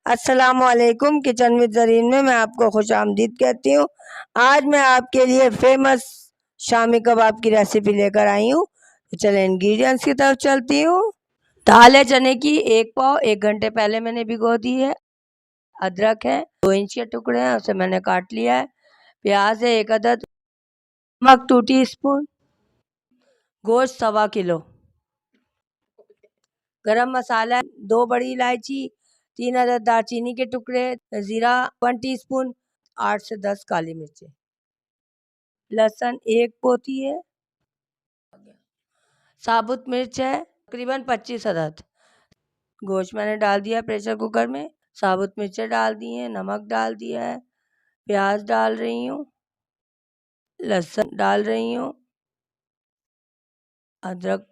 अस्सलामुअलैकुम। Kitchen with Zareen में मैं आपको खुश आमदीद कहती हूँ। आज मैं आपके लिए फेमस शामी कबाब की रेसिपी लेकर आई हूँ। तो चलें इंग्रेडिएंट्स की तरफ चलती हूँ। दाल है चने की 1 पाव, 1 घंटे पहले मैंने भिगो दी है। अदरक है 2 इंच के टुकड़े हैं, उसे मैंने काट लिया है। प्याज है 1 अदद, नमक 2 टीस्पून, गोश्त 1.25 किलो, गरम मसाला 2 बड़ी इलायची, 3 अदद दालचीनी के टुकड़े, ज़ीरा 1 टीस्पून, 8 से 10 काली मिर्चें, लहसुन 1 पोती है, साबुत मिर्च है तकरीबन 25 अदद। गोश्त मैंने डाल दिया प्रेशर कुकर में, साबुत मिर्चें डाल दी हैं, नमक डाल दिया है, प्याज डाल रही हूँ, लहसुन डाल रही हूँ, अदरक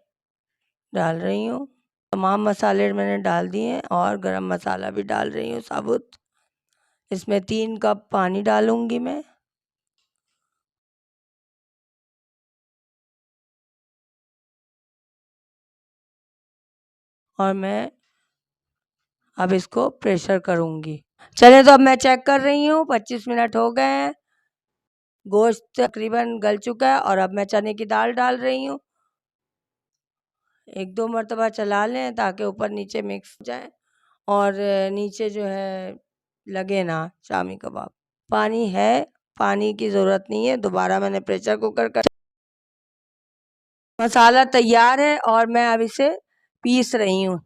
डाल रही हूँ। तमाम मसाले मैंने डाल दिए हैं और गरम मसाला भी डाल रही हूँ साबुत। इसमें 3 कप पानी डालूंगी मैं। और मैं अब इसको प्रेशर करूंगी। चले तो अब मैं चेक कर रही हूँ, 25 मिनट हो गए हैं, गोश्त तकरीबन गल चुका है। और अब मैं चने की दाल डाल रही हूँ। 1-2 मरतबा चला लें ताकि ऊपर नीचे मिक्स हो जाए और नीचे जो है लगे ना शामी कबाब। पानी है, पानी की ज़रूरत नहीं है। दोबारा मैंने प्रेशर कुकर का मसाला तैयार है और मैं अब इसे पीस रही हूँ।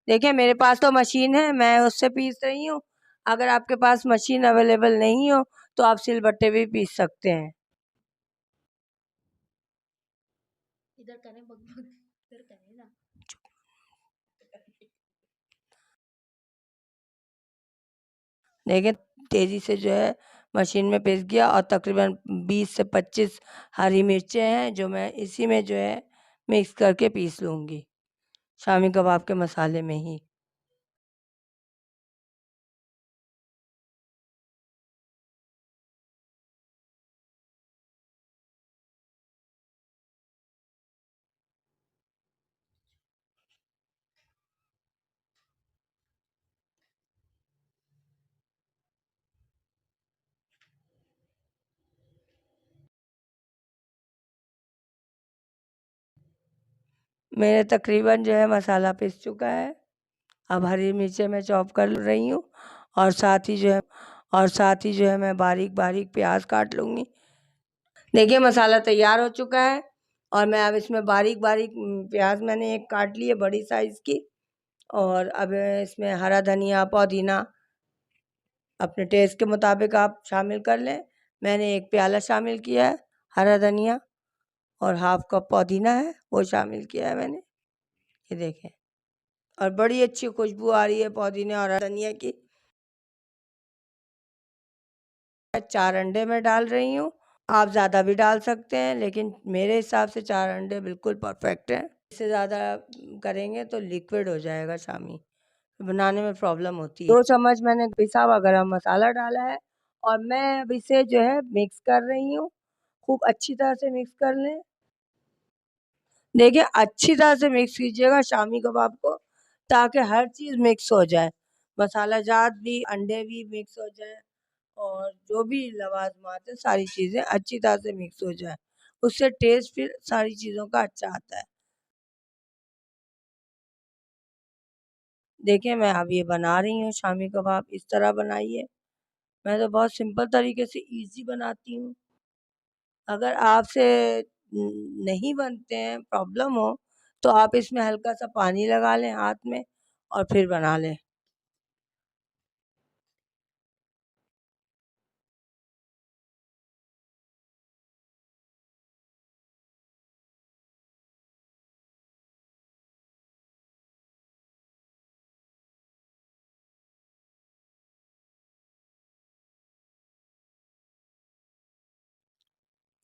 देखिए मेरे पास तो मशीन है, मैं उससे पीस रही हूँ। अगर आपके पास मशीन अवेलेबल नहीं हो तो आप सिलबट्टे भी पीस सकते हैं। इधर करें इधर करें ना। देखिए तेज़ी से जो है मशीन में पीस गया और तकरीबन 20 से 25 हरी मिर्चें हैं जो मैं इसी में जो है मिक्स करके पीस लूँगी शामी कबाब के मसाले में ही। मेरे तकरीबन जो है मसाला पिस चुका है। अब हरी मिर्चें मैं चॉप कर रही हूँ और साथ ही जो है मैं बारीक बारीक प्याज काट लूँगी। देखिए मसाला तैयार हो चुका है और मैं अब इसमें बारीक बारीक प्याज मैंने एक काट ली है बड़ी साइज़ की। और अब इसमें हरा धनिया पुदीना अपने टेस्ट के मुताबिक आप शामिल कर लें। मैंने 1 प्याला शामिल किया है हरा धनिया और हाफ कप पुदीना है वो शामिल किया है मैंने। ये देखें और बड़ी अच्छी खुशबू आ रही है पुदीने और धनिया की। 4 अंडे मैं डाल रही हूँ। आप ज़्यादा भी डाल सकते हैं लेकिन मेरे हिसाब से 4 अंडे बिल्कुल परफेक्ट हैं। इससे ज़्यादा करेंगे तो लिक्विड हो जाएगा शामी, बनाने में प्रॉब्लम होती है। 2 चम्मच मैंने पिसा हुआ गरम मसाला डाला है और मैं अब इसे जो है मिक्स कर रही हूँ। खूब अच्छी तरह से मिक्स कर लें। देखिए अच्छी तरह से मिक्स कीजिएगा शामी कबाब को ताकि हर चीज़ मिक्स हो जाए, मसाला जात भी अंडे भी मिक्स हो जाए और जो भी लवाजमात है सारी चीज़ें अच्छी तरह से मिक्स हो जाए। उससे टेस्ट फिर सारी चीज़ों का अच्छा आता है। देखिए मैं अब ये बना रही हूँ शामी कबाब, इस तरह बनाइए। मैं तो बहुत सिंपल तरीके से ईज़ी बनाती हूँ। अगर आपसे नहीं बनते हैं, प्रॉब्लम हो, तो आप इसमें हल्का-सा पानी लगा लें हाथ में और फिर बना लें।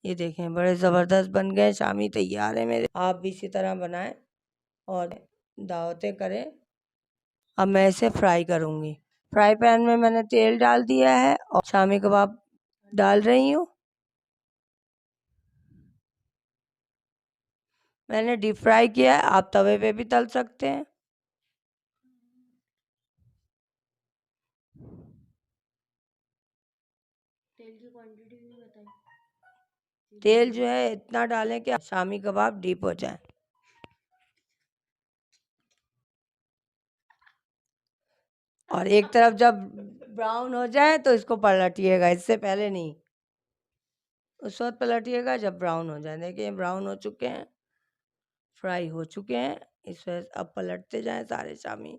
ये देखें बड़े ज़बरदस्त बन गए, शामी तैयार है मेरे। आप भी इसी तरह बनाएँ और दावतें करें। अब मैं इसे फ्राई करूँगी। फ्राई पैन में मैंने तेल डाल दिया है और शामी कबाब डाल रही हूँ। मैंने डीप फ्राई किया है, आप तवे पे भी तल सकते हैं। तेल जो है इतना डालें कि शामी कबाब डीप हो जाए। और एक तरफ जब ब्राउन हो जाए तो इसको पलटिएगा, इससे पहले नहीं। उस वक्त पलटिएगा जब ब्राउन हो जाए। देखिए ब्राउन हो चुके हैं, फ्राई हो चुके हैं। इस वजह अब पलटते जाएं सारे शामी।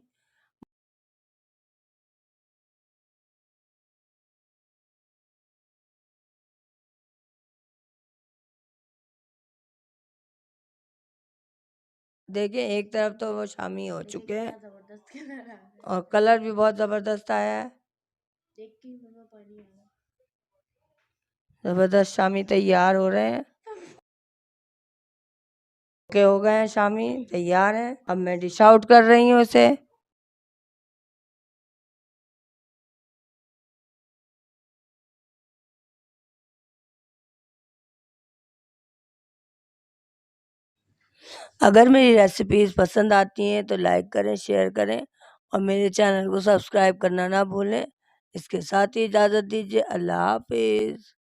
देखिए एक तरफ तो वो शामी हो चुके हैं जबरदस्त कलर आ रहा है। और कलर भी बहुत ज़बरदस्त आया है। देख के ही मुंह में पानी आ रहा है। ज़बरदस्त शामी तैयार हो रहे हैं। ओके हो गए हैं शामी, तैयार हैं। अब मैं डिश आउट कर रही हूँ इसे। अगर मेरी रेसिपीज़ पसंद आती हैं तो लाइक करें, शेयर करें और मेरे चैनल को सब्सक्राइब करना ना भूलें। इसके साथ ही इजाज़त दीजिए। अल्लाह हाफ़िज़।